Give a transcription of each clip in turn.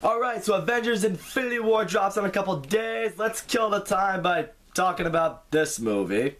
Alright, so Avengers Infinity War drops in a couple days. Let's kill the time by talking about this movie.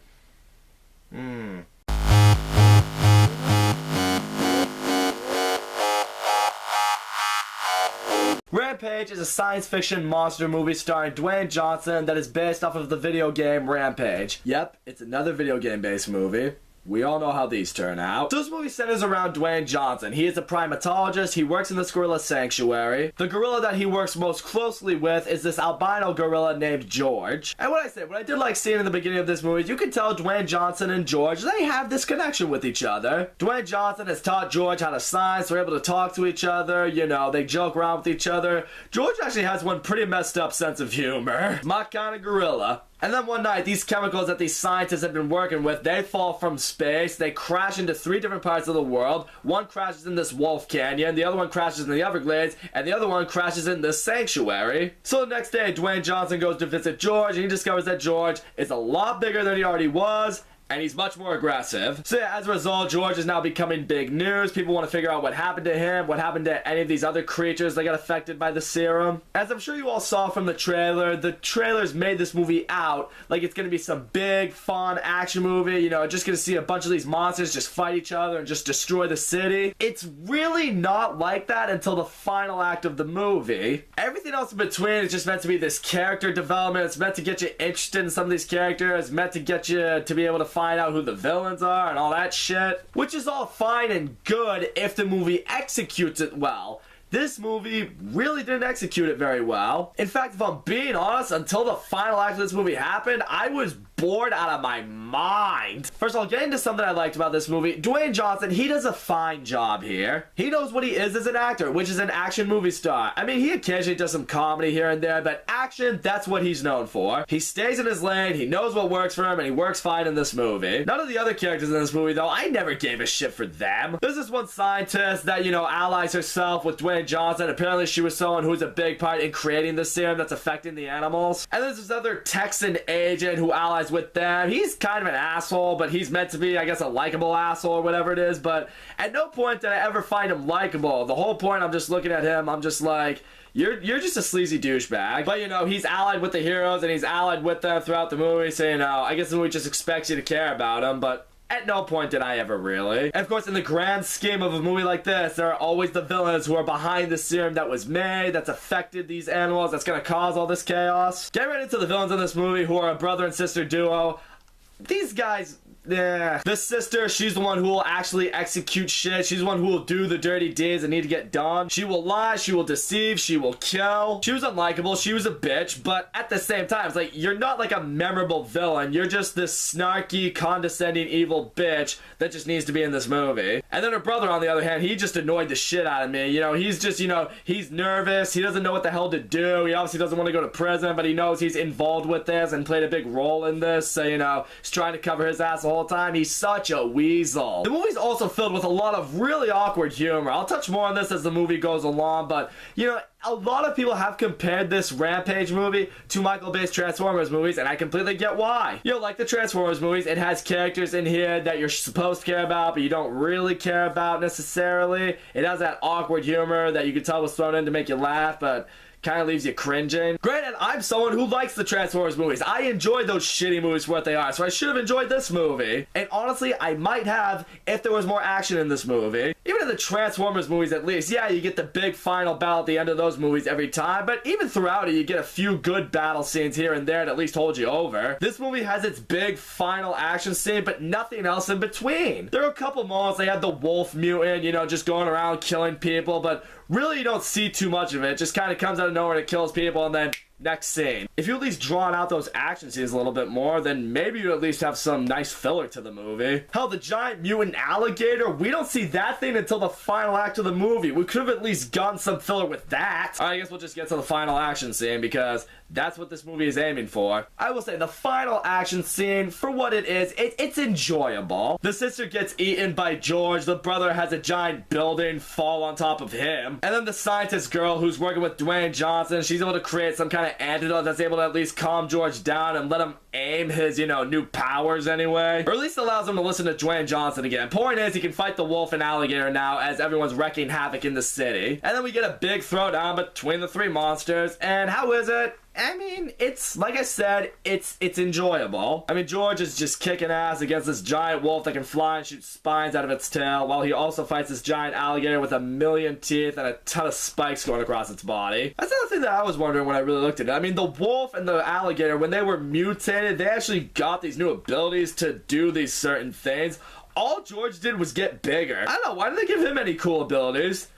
Rampage is a science fiction monster movie starring Dwayne Johnson that is based off of the video game Rampage. Yep, it's another video game based movie. We all know how these turn out. So this movie centers around Dwayne Johnson. He is a primatologist. He works in this gorilla sanctuary. The gorilla that he works most closely with is this albino gorilla named George. And what I did like seeing in the beginning of this movie, you can tell Dwayne Johnson and George, they have this connection with each other. Dwayne Johnson has taught George how to science. They're able to talk to each other. You know, they joke around with each other. George actually has one pretty messed up sense of humor. My kind of gorilla. And then one night, these chemicals that these scientists have been working with, they fall from space. They crash into 3 different parts of the world. One crashes in this Wolf Canyon, the other one crashes in the Everglades, and the other one crashes in this sanctuary. So the next day, Dwayne Johnson goes to visit George, and he discovers that George is a lot bigger than he already was, and he's much more aggressive. So yeah, as a result, George is now becoming big news. People want to figure out what happened to him, what happened to any of these other creatures that got affected by the serum. As I'm sure you all saw from the trailers made this movie out like it's gonna be some big, fun action movie. You know, just gonna see a bunch of these monsters just fight each other and just destroy the city. It's really not like that until the final act of the movie. Everything else in between is just meant to be this character development. It's meant to get you interested in some of these characters. It's meant to get you to be able to find out who the villains are and all that shit, which is all fine and good if the movie executes it well. This movie really didn't execute it very well. In fact, if I'm being honest, until the final act of this movie happened, I was bored out of my mind. First of all, getting to something I liked about this movie, Dwayne Johnson, he does a fine job here. He knows what he is as an actor, which is an action movie star. I mean, he occasionally does some comedy here and there, but action, that's what he's known for. He stays in his lane, he knows what works for him, and he works fine in this movie. None of the other characters in this movie, though, I never gave a shit for them. There's this one scientist that, you know, allies herself with Dwayne Johnson. Apparently she was someone who's a big part in creating the serum that's affecting the animals. And there's this other Texan agent who allies with them. He's kind of an asshole, but he's meant to be, I guess, a likable asshole or whatever it is, but at no point did I ever find him likable. The whole point, I'm just looking at him, I'm just like, you're just a sleazy douchebag. But, you know, he's allied with the heroes, and he's allied with them throughout the movie, so, you know, I guess the movie just expects you to care about him, but at no point did I ever really. And of course, in the grand scheme of a movie like this, there are always the villains who are behind the serum that was made, that's affected these animals, that's gonna cause all this chaos. Get right into the villains in this movie, who are a brother and sister duo. These guys, yeah. The sister, she's the one who will actually execute shit. She's the one who will do the dirty deeds that need to get done. She will lie, she will deceive, she will kill. She was unlikable, she was a bitch, but at the same time, it's like, you're not like a memorable villain. You're just this snarky, condescending, evil bitch that just needs to be in this movie. And then her brother, on the other hand, he just annoyed the shit out of me. You know, he's just, you know, he's nervous. He doesn't know what the hell to do. He obviously doesn't want to go to prison, but he knows he's involved with this and played a big role in this. So, you know, he's trying to cover his ass the whole time. He's such a weasel. The movie's also filled with a lot of really awkward humor. I'll touch more on this as the movie goes along, but, you know, a lot of people have compared this Rampage movie to Michael Bay's Transformers movies, and I completely get why. You know, like the Transformers movies, it has characters in here that you're supposed to care about, but you don't really care about necessarily. It has that awkward humor that you can tell was thrown in to make you laugh, but kind of leaves you cringing. Granted, I'm someone who likes the Transformers movies. I enjoy those shitty movies for what they are, so I should have enjoyed this movie. And honestly, I might have if there was more action in this movie. Even in the Transformers movies, at least, yeah, you get the big final battle at the end of those movies every time, but even throughout it, you get a few good battle scenes here and there to at least hold you over. This movie has its big final action scene, but nothing else in between. There are a couple moments, they had the wolf mutant, you know, just going around killing people, but really you don't see too much of it. It just kind of comes out of nowhere and it kills people, and then next scene. If you at least drawn out those action scenes a little bit more, then maybe you at least have some nice filler to the movie. Hell, the giant mutant alligator, we don't see that thing until the final act of the movie. We could have at least gotten some filler with that. Alright, I guess we'll just get to the final action scene because that's what this movie is aiming for. I will say the final action scene, for what it is, it's enjoyable. The sister gets eaten by George, the brother has a giant building fall on top of him, and then the scientist girl who's working with Dwayne Johnson, she's able to create some kind of of antidote that's able to at least calm George down and let him aim his, new powers anyway. Or at least allows him to listen to Dwayne Johnson again. Point is, he can fight the wolf and alligator now as everyone's wreaking havoc in the city. And then we get a big throwdown between the three monsters. And how is it? I mean, it's, like I said, it's enjoyable. I mean, George is just kicking ass against this giant wolf that can fly and shoot spines out of its tail, while he also fights this giant alligator with a million teeth and a ton of spikes going across its body. That's another thing that I was wondering when I really looked at it. I mean, the wolf and the alligator, when they were mutated, they actually got these new abilities to do these certain things. All George did was get bigger. I don't know, why did they give him any cool abilities?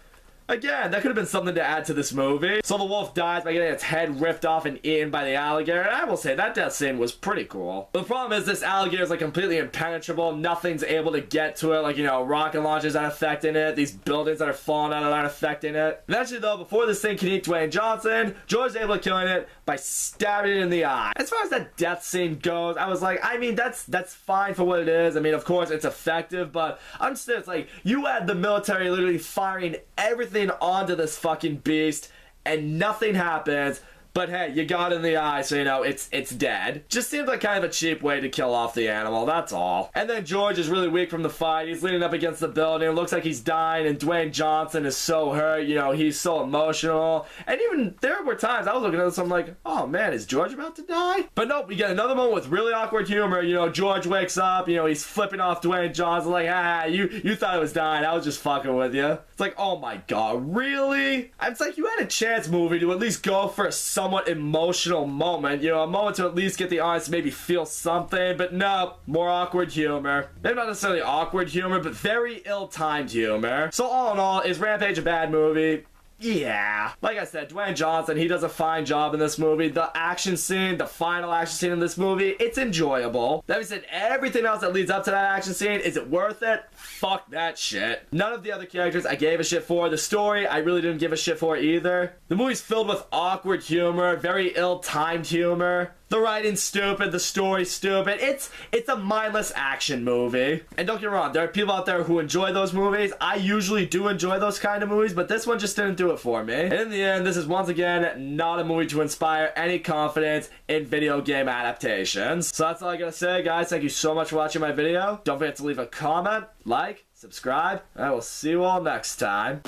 Again, that could have been something to add to this movie. So the wolf dies by getting its head ripped off and eaten by the alligator, and I will say that death scene was pretty cool. But the problem is this alligator is like completely impenetrable. Nothing's able to get to it, like, rocket launchers aren't affecting it, these buildings that are falling out aren't affecting it. Eventually though, before this thing can eat Dwayne Johnson, George is able to kill it by stabbing it in the eye. As far as that death scene goes, I was like, I mean, that's fine for what it is. I mean, of course it's effective, but I'm still, it's like, you had the military literally firing everything onto this fucking beast and nothing happens, but hey, you got in the eye, so it's dead. Just seems like kind of a cheap way to kill off the animal, that's all. And then George is really weak from the fight. He's leaning up against the building. It looks like he's dying, and Dwayne Johnson is so hurt, he's so emotional. And even there were times I was looking at this, I'm like, oh man, is George about to die? But nope, we get another moment with really awkward humor. George wakes up, he's flipping off Dwayne Johnson like, you thought I was dying, I was just fucking with you. It's like, oh my god, really? It's like you had a chance, movie, to at least go for a somewhat emotional moment, a moment to at least get the audience to maybe feel something, but no, more awkward humor. Maybe not necessarily awkward humor, but very ill-timed humor. So all in all, is Rampage a bad movie? Yeah. Like I said, Dwayne Johnson, he does a fine job in this movie. The action scene, the final action scene in this movie, it's enjoyable. That being said, everything else that leads up to that action scene, is it worth it? Fuck that shit. None of the other characters I gave a shit for. The story, I really didn't give a shit for either. The movie's filled with awkward humor, very ill-timed humor. The writing's stupid, the story's stupid. It's a mindless action movie. And don't get me wrong, there are people out there who enjoy those movies. I usually do enjoy those kind of movies, but this one just didn't do it for me. And in the end, this is once again not a movie to inspire any confidence in video game adaptations. So that's all I gotta say, guys. Thank you so much for watching my video. Don't forget to leave a comment, like, subscribe, and I will see you all next time.